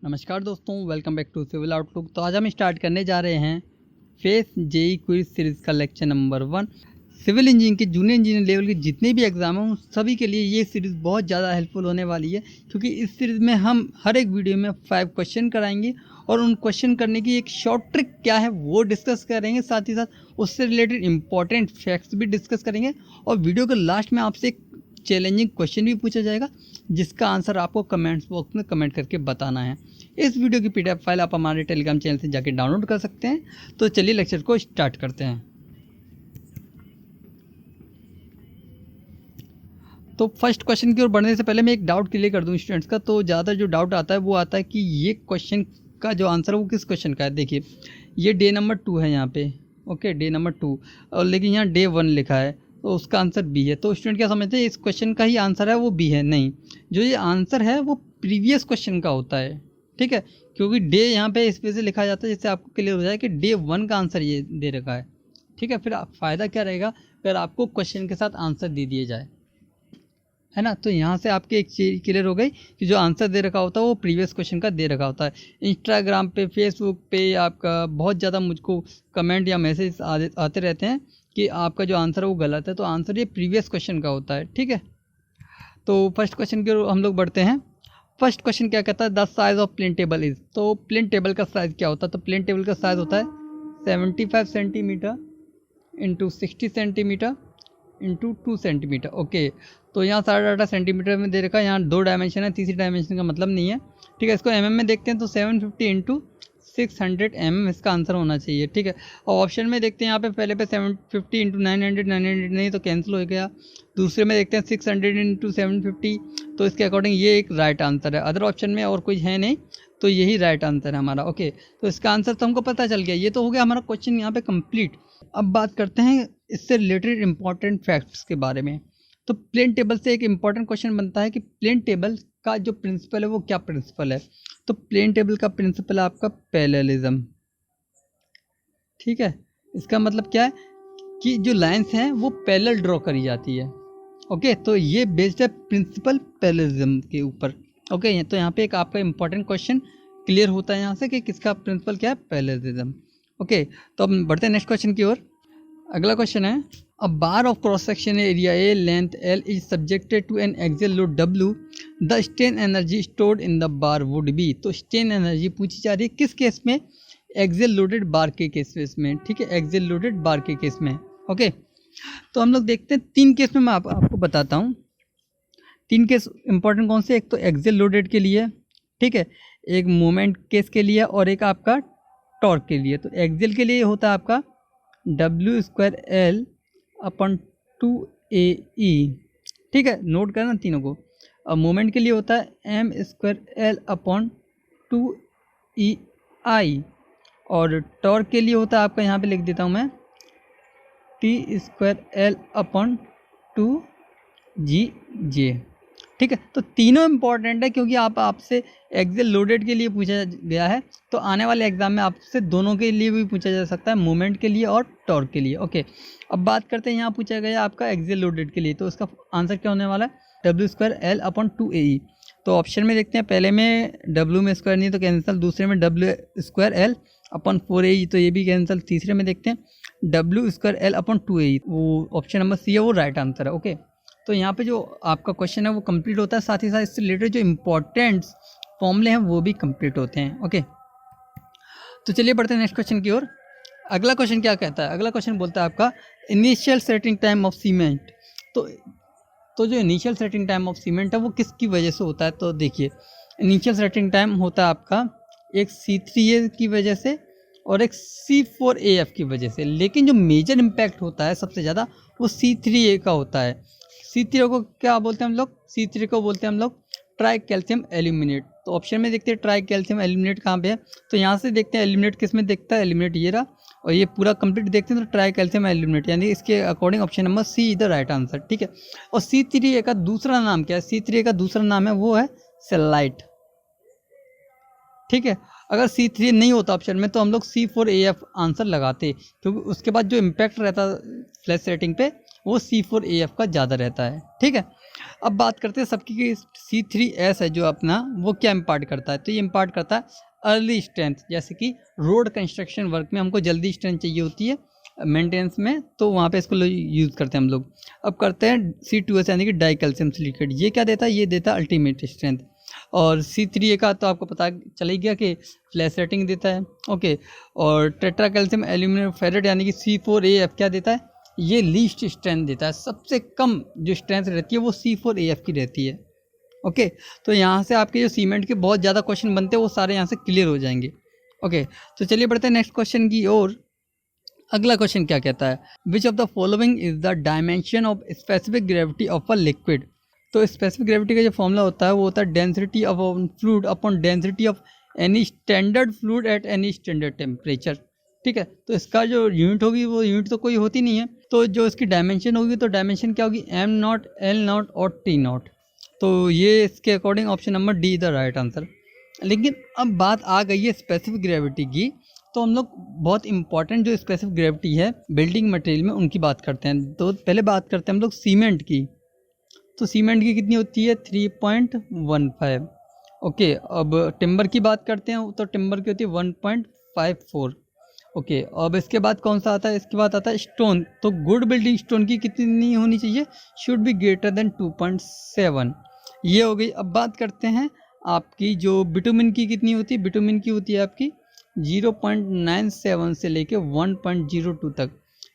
नमस्कार दोस्तों, welcome back to civil outlook. तो आज हम स्टार्ट करने जा रहे हैं फेस जेई क्विज सीरीज़ का लेक्चर नंबर 1। सिविल इंजीनियरिंग के जूनियर इंजीनियर लेवल के जितने भी एग्जाम हैं उन सभी के लिए ये सीरीज़ बहुत ज़्यादा हेल्पफुल होने वाली है, क्योंकि इस सीरीज़ में हम हर एक वीडियो में 5 क्वेश्चन कराएंगे और उन क्वेश्चन करने की एक शॉर्ट ट्रिक क्या है वो डिस्कस करेंगे। साथ ही साथ उससे रिलेटेड इंपॉर्टेंट फैक्ट्स भी डिस्कस करेंगे और वीडियो के लास्ट में आपसे एक चैलेंजिंग क्वेश्चन भी पूछा जाएगा जिसका आंसर आपको कमेंट्स बॉक्स में कमेंट करके बताना है। इस वीडियो की पीडीएफ फाइल आप हमारे टेलीग्राम चैनल से जाके डाउनलोड कर सकते हैं। तो चलिए लेक्चर को स्टार्ट करते हैं। तो फर्स्ट क्वेश्चन की ओर बढ़ने से पहले मैं एक डाउट क्लियर कर दूं स्टूडेंट्स का। तो ज़्यादा जो डाउट आता है वो आता है कि ये क्वेश्चन का जो आंसर है वो किस क्वेश्चन का है। देखिए ये डे नंबर 2 है यहाँ पे, ओके डे नंबर 2, और लेकिन यहाँ डे 1 लिखा है तो उसका आंसर बी है। तो स्टूडेंट क्या समझते हैं इस क्वेश्चन का ही आंसर है वो बी है? नहीं, जो ये आंसर है वो प्रीवियस क्वेश्चन का होता है, ठीक है, क्योंकि डे यहाँ पे इस वजह से लिखा जाता है जिससे आपको क्लियर हो जाए कि डे 1 का आंसर ये दे रखा है, ठीक है। फिर फ़ायदा क्या रहेगा अगर आपको क्वेश्चन के साथ आंसर दे दिए जाए, है ना। तो यहाँ से आपकी एक चीज़ क्लियर हो गई कि जो आंसर दे रखा होता है वो प्रीवियस क्वेश्चन का दे रखा होता है। इंस्टाग्राम पे, फेसबुक पे आपका बहुत ज़्यादा मुझको कमेंट या मैसेज आते रहते हैं कि आपका जो आंसर है वो गलत है, तो आंसर ये प्रीवियस क्वेश्चन का होता है, ठीक है। तो फर्स्ट क्वेश्चन की ओर हम लोग बढ़ते हैं। फर्स्ट क्वेश्चन क्या कहता है, the size of plane table is. तो प्लेन टेबल का साइज़ क्या होता है? तो प्लेन टेबल का साइज़ होता है 75 centimetre into 60 centimetre into 2 centimetre, okay. तो यहाँ सारा डाटा सेंटीमीटर में दे रखा है, यहाँ 2 डायमेंशन है, तीसरी डायमेंशन का मतलब नहीं है, ठीक है। इसको एमएम में देखते हैं तो 750 इंटू 600 mm इसका आंसर होना चाहिए, ठीक है। और ऑप्शन में देखते हैं यहाँ पे पहले पे 750 इंटू 900 नहीं तो कैंसिल हो गया। दूसरे में देखते हैं 600 इंटू 750, तो इसके अकॉर्डिंग ये एक राइट आंसर है। अदर ऑप्शन में और कोई है नहीं, तो यही राइट आंसर है हमारा, ओके। तो इसका आंसर तो हमको पता चल गया, ये तो हो गया हमारा क्वेश्चन यहाँ पे कंप्लीट। अब बात करते हैं इससे रिलेटेड इंपॉर्टेंट फैक्ट्स के बारे में। तो प्लेन टेबल से एक इंपॉर्टेंट क्वेश्चन बनता है कि प्लेन टेबल का जो प्रिंसिपल है वो क्या प्रिंसिपल है। तो प्लेन टेबल का प्रिंसिपल है आपका पैरेललिज्म, ठीक है। इसका मतलब क्या है कि जो लाइंस हैं वो पैरेलल ड्रॉ करी जाती है, ओके। तो ये बेस्ड है प्रिंसिपल पैरेललिज्म के ऊपर, ओके। तो यहाँ पे एक आपका इंपॉर्टेंट क्वेश्चन क्लियर होता है यहाँ से कि किसका प्रिंसिपल क्या है, पैरेललिज्म, ओके। तो अब बढ़ते हैं नेक्स्ट क्वेश्चन की ओर। अगला क्वेश्चन है, a bar of cross section area A length L is subjected to an axial load W, the strain energy stored in the bar would be. तो स्ट्रेन एनर्जी पूछी जा रही है किस केस में, एक्सियल लोडेड बार के case में, ठीक है, एक्सियल लोडेड बार के केस में, ओके। तो हम लोग देखते हैं 3 केस में मैं आपको बताता हूँ। 3 केस इंपॉर्टेंट कौन से, एक तो एक्सियल लोडेड के लिए, ठीक है, एक मोमेंट केस के लिए और एक आपका टॉर्क के लिए। तो एक्सियल के लिए होता है आपका W² L/2 AE, ठीक है, नोट करना तीनों को। और मोमेंट के लिए होता है M² L/2 EI, और टॉर्क के लिए होता है आपका, यहाँ पे लिख देता हूँ मैं, T² L/2 GJ, ठीक है। तो तीनों इंपॉर्टेंट है क्योंकि आपसे एक्सियल लोडेड के लिए पूछा गया है, तो आने वाले एग्जाम में आपसे दोनों के लिए भी पूछा जा सकता है, मोमेंट के लिए और टॉर्क के लिए, ओके। अब बात करते हैं यहाँ पूछा गया आपका एक्सियल लोडेड के लिए, तो उसका आंसर क्या होने वाला है, W² L/2 AE। तो ऑप्शन में देखते हैं, पहले में W में स्क्वायर नहीं तो कैंसिल, दूसरे में W² L/4 AE तो ये भी कैंसिल, तीसरे में देखते हैं W² L/2 AE, वो ऑप्शन नंबर सी है, वो राइट आंसर है, ओके। तो यहाँ पे जो आपका क्वेश्चन है वो कंप्लीट होता है, साथ ही साथ इससे रिलेटेड जो इम्पोर्टेंट फॉर्मूले हैं वो भी कंप्लीट होते हैं, ओके। तो चलिए बढ़ते हैं नेक्स्ट क्वेश्चन की ओर। अगला क्वेश्चन क्या कहता है, अगला क्वेश्चन बोलता है आपका initial setting time of cement. तो जो initial setting time of cement है वो किसकी वजह से होता है। तो देखिए इनिशियल सेटिंग टाइम होता है आपका एक C3A की वजह से और एक C4AF की वजह से, लेकिन जो मेजर इम्पैक्ट होता है सबसे ज़्यादा वो C3A का होता है। C3 को क्या बोलते हैं हम लोग, C3 को बोलते हैं हम लोग ट्राई कैल्शियम एल्यूमिनेट। तो ऑप्शन में देखते हैं ट्राई कैल्शियम एल्यूमिनेट कहाँ पे है, तो यहाँ से देखते हैं एल्यूमिनेट किस में देखता है, एल्यूमिनेट ये रहा, और ये पूरा कंप्लीट देखते हैं तो ट्राई कैल्शियम एल्यूमिनेट, यानी इसके according option number C is the right answer, ठीक है। और C3A का दूसरा नाम क्या है, C3A का दूसरा नाम है वो है सेलाइट, ठीक है। अगर C3 नहीं होता ऑप्शन में तो हम लोग C4AF आंसर लगाते, क्योंकि उसके बाद जो इम्पैक्ट रहता फ्लैश सेटिंग पे वो C4AF का ज़्यादा रहता है, ठीक है। अब बात करते हैं सबकी C3S है जो अपना, वो क्या इम्पार्ट करता है, तो ये इम्पार्ट करता है अर्ली स्ट्रेंथ। जैसे कि रोड कंस्ट्रक्शन वर्क में हमको जल्दी स्ट्रेंथ चाहिए होती है मेंटेनेंस में, तो वहाँ पे इसको यूज़ करते हैं हम लोग। अब करते हैं C2S यानी कि डाई कैल्शियम सिलिकेट, ये क्या देता है, ये देता है अल्टीमेट स्ट्रेंथ। और C3A का तो आपको पता चल ही गया कि फ्लैश रेटिंग देता है, ओके। और टेट्रा कैल्शियम एल्यूमिनियम फेरेट यानी कि C4AF क्या देता है, ये लीस्ट स्ट्रेंथ देता है, सबसे कम जो स्ट्रेंथ रहती है वो C4AF की रहती है, ओके। तो यहाँ से आपके जो सीमेंट के बहुत ज़्यादा क्वेश्चन बनते हैं वो सारे यहाँ से क्लियर हो जाएंगे, ओके। तो चलिए बढ़ते हैं नेक्स्ट क्वेश्चन की ओर। अगला क्वेश्चन क्या कहता है, which of the following is the dimension of specific gravity of a liquid. तो स्पेसिफिक ग्रेविटी का जो फॉर्मूला होता है वो होता है density of fluid upon density of any standard fluid at any standard temperature, ठीक है। तो इसका जो यूनिट होगी वो यूनिट तो कोई होती नहीं है, तो जो इसकी डायमेंशन होगी तो डायमेंशन क्या होगी, m0, L0 और T0। तो ये इसके according option number D the right answer. लेकिन अब बात आ गई है स्पेसिफिक ग्रेविटी की, तो हम लोग बहुत इंपॉर्टेंट जो स्पेसिफिक ग्रेविटी है बिल्डिंग मटेरियल में उनकी बात करते हैं। तो पहले बात करते हैं हम लोग सीमेंट की। तो सीमेंट की कितनी होती है 3.15, ओके। अब टिम्बर की बात करते हैं तो टिम्बर की होती है 1.54, ओके। अब इसके बाद कौन सा आता है, इसके बाद आता है स्टोन। तो गुड बिल्डिंग स्टोन की कितनी होनी चाहिए, शुड बी ग्रेटर देन 2.7, ये हो गई। अब बात करते हैं आपकी जो बिटुमिन की कितनी होती है, बिटुमिन की होती है आपकी 0.97 से लेके 1.02 तक,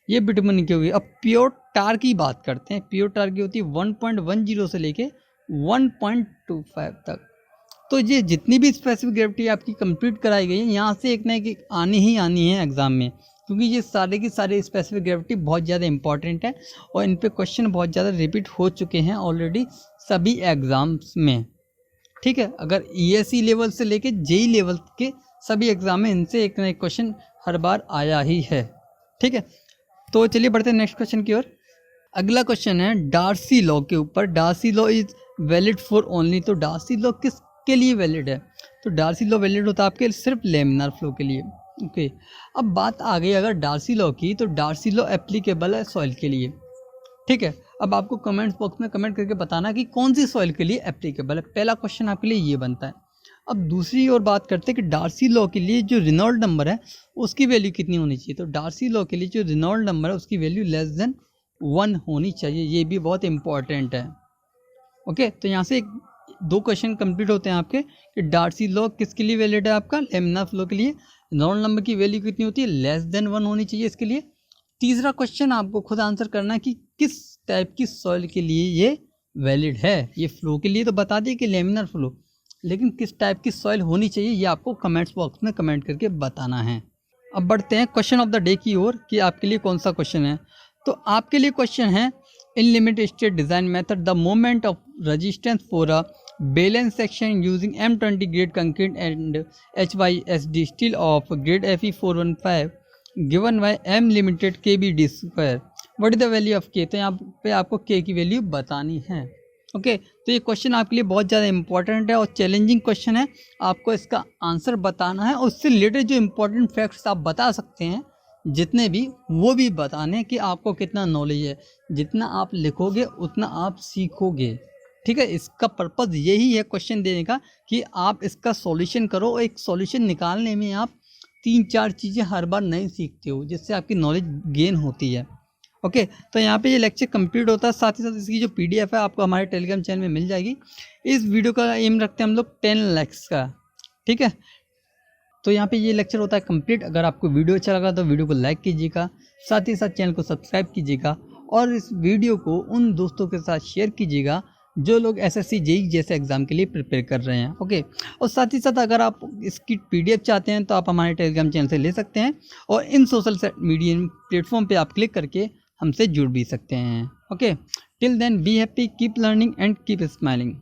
ये बिटुमिन की होगी। अब प्योर टार की बात करते हैं, प्योर टार की होती है 1.10 से लेके 1.25 तक। तो ये जितनी भी स्पेसिफिक ग्रेविटी आपकी कंप्लीट कराई गई है, यहाँ से एक ना एक आनी ही आनी है एग्जाम में, क्योंकि ये सारे की सारे स्पेसिफिक ग्रेविटी बहुत ज़्यादा इंपॉर्टेंट है और इन पे क्वेश्चन बहुत ज़्यादा रिपीट हो चुके हैं ऑलरेडी सभी एग्ज़ाम्स में, ठीक है। अगर ESE लेवल से लेके JEE लेवल के सभी एग्जाम में इनसे एक ना एक क्वेश्चन हर बार आया ही है, ठीक है। तो चलिए बढ़ते हैं नेक्स्ट क्वेश्चन की ओर। अगला क्वेश्चन है डार्सी लॉ के ऊपर। Darcy law is valid for only, तो डार्सी लॉ किसके लिए वैलिड है, तो डार्सी लॉ वैलिड होता है आपके सिर्फ लेमिनार फ्लो के लिए, ओके। अब बात आ गई अगर डार्सी लॉ की, तो डार्सी लॉ एप्लीकेबल है सॉइल के लिए, ठीक है। अब आपको कमेंट्स बॉक्स में कमेंट करके बताना कि कौन सी सॉइल के लिए एप्लीकेबल है, पहला क्वेश्चन आपके लिए ये बनता है। अब दूसरी ओर बात करते हैं कि डार्सी लॉ के लिए जो रिनॉल्ड नंबर है उसकी वैल्यू कितनी होनी चाहिए, तो डार्सी लॉ के लिए जो रिनॉल्ड नंबर है उसकी वैल्यू लेस देन 1 होनी चाहिए, ये भी बहुत इंपॉर्टेंट है, ओके। तो यहाँ से दो क्वेश्चन कंप्लीट होते हैं आपके कि डार्सी लॉ किसके लिए वैलिड है, आपका लेमिनार फ्लो के लिए रिनॉल्ड नंबर की वैल्यू कितनी होती है, लेस देन 1 होनी चाहिए इसके लिए। तीसरा क्वेश्चन आपको खुद आंसर करना है कि किस टाइप की सॉइल के लिए ये वैलिड है। ये फ्लो के लिए तो बता दिए कि लेमिनार फ्लो, लेकिन किस टाइप की सॉइल होनी चाहिए ये आपको कमेंट्स बॉक्स में कमेंट करके बताना है। अब बढ़ते हैं क्वेश्चन ऑफ द डे की ओर कि आपके लिए कौन सा क्वेश्चन है। तो आपके लिए क्वेश्चन है इन limit state design method the moment of resistance for a balance section using M20 grade concrete and HYSD steel of grade Fe415 given by M limited KBD square, what is the value of K। तो यहाँ पे आपको K की value बतानी है, okay. तो ये question आपके लिए बहुत ज़्यादा इंपॉर्टेंट है और चैलेंजिंग क्वेश्चन है, आपको इसका आंसर बताना है और उससे रिलेटेड जो इंपॉर्टेंट फैक्ट्स आप बता सकते हैं जितने भी, वो भी बताने कि आपको कितना नॉलेज है। जितना आप लिखोगे उतना आप सीखोगे, ठीक है। इसका पर्पज़ यही है क्वेश्चन देने का कि आप इसका सॉल्यूशन करो। एक सॉल्यूशन निकालने में आप 3-4 चीज़ें हर बार नहीं सीखते हो, जिससे आपकी नॉलेज गेन होती है, ओके। तो यहाँ पे ये लेक्चर कंप्लीट होता है, साथ ही साथ इसकी जो PDF है आपको हमारे टेलीग्राम चैनल में मिल जाएगी। इस वीडियो का एम रखते हैं हम लोग 10 लाइक्स का, ठीक है। तो यहाँ पे ये लेक्चर होता है कंप्लीट। अगर आपको वीडियो अच्छा लगा तो वीडियो को लाइक कीजिएगा, साथ ही साथ चैनल को सब्सक्राइब कीजिएगा और इस वीडियो को उन दोस्तों के साथ शेयर कीजिएगा जो लोग SSC JEE जैसे एग्ज़ाम के लिए प्रिपेयर कर रहे हैं, ओके। और साथ ही साथ अगर आप इसकी PDF चाहते हैं तो आप हमारे टेलीग्राम चैनल से ले सकते हैं और इन सोशल मीडिया प्लेटफॉर्म पे आप क्लिक करके हमसे जुड़ भी सकते हैं, okay. Till then be happy, keep learning and keep smiling.